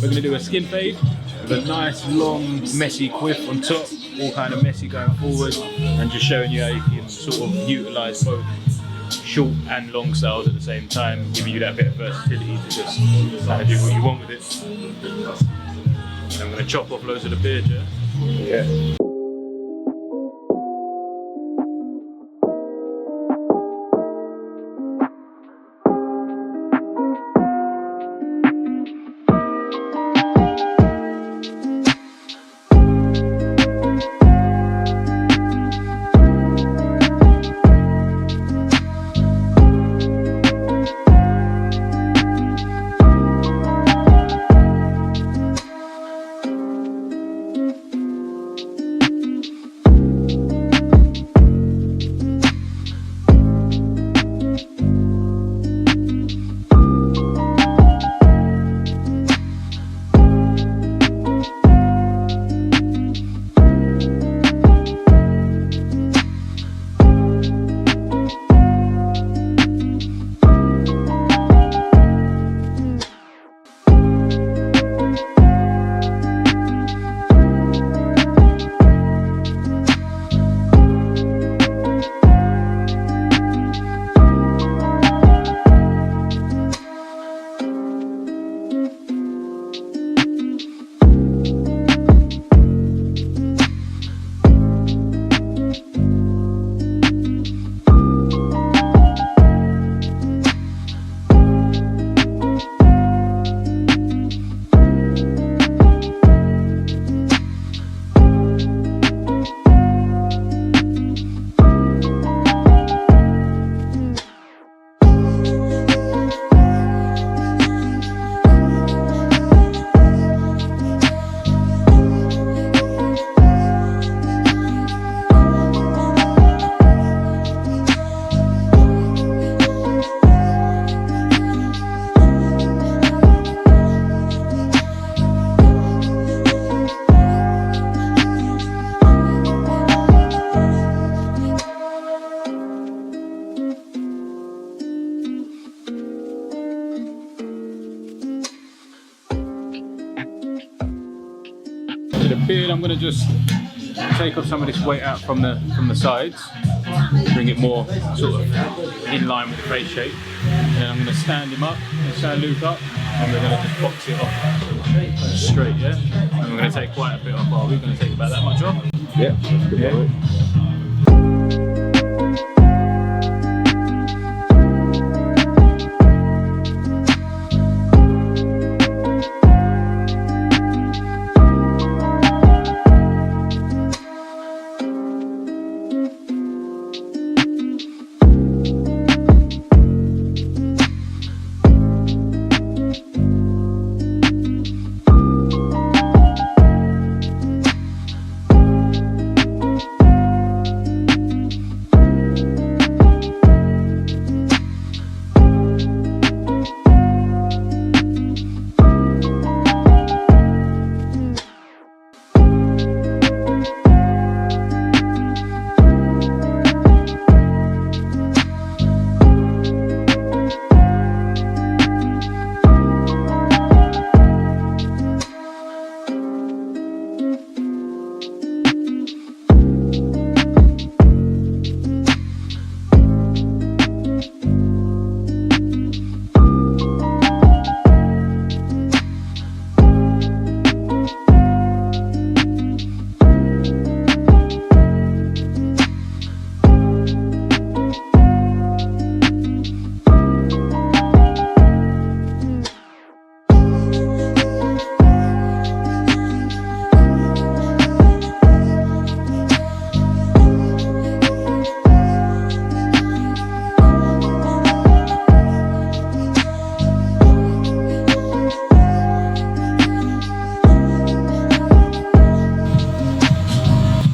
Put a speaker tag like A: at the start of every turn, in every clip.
A: We're going to do a skin fade with a nice long messy quiff on top, all kind of messy going forward, and just showing you how you can sort of utilise both short and long styles at the same time, giving you that bit of versatility to just kind of do what you want with it. And I'm going to chop off loads of the beard, yeah? The beard, I'm going to just take off some of this weight out from the sides, bring it more sort of in line with the face shape, and then I'm going to stand him up, stand Luke up, and we're going to just box it off straight, yeah? And we're going to take quite a bit off. Are we going to take about that much off?
B: Yeah, that's good.
A: Yeah.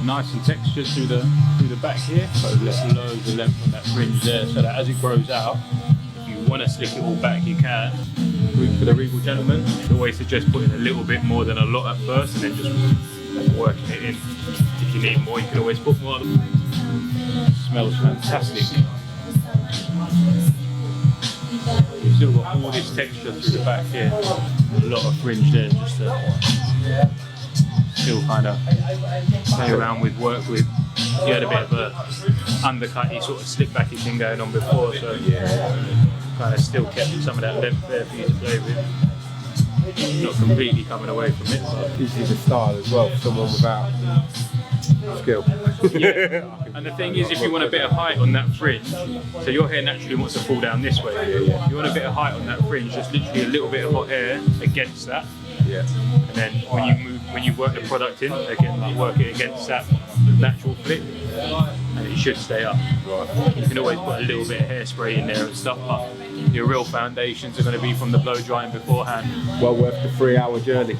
A: Nice and textured through the back here, so there's loads of length on that fringe there, so that as it grows out, if you want to slick it all back, you can. For the Regal gentleman, I always suggest putting a little bit more than a lot at first, and then just working it in. If you need more, you can always put more. Smells fantastic. You've still got all this texture through the back here. A lot of fringe there, just to still kind of play around with, work with. You had a bit of a undercutty sort of slip backy thing going on before, so kind of still kept some of that length there for you to play with. Not completely coming away from it, but
B: This is a style as well for someone without skill.
A: yeah. And the thing is, if you want a bit of height on that fringe, so your hair naturally wants to fall down this way. You want a bit of height on that fringe, just literally a little bit of hot hair against that. And then when you work the product in, again, like work it against that natural flip, and it should stay up. You can always put a little bit of hairspray in there and stuff, but your real foundations are going to be from the blow drying beforehand.
B: Well worth the 3-hour journey.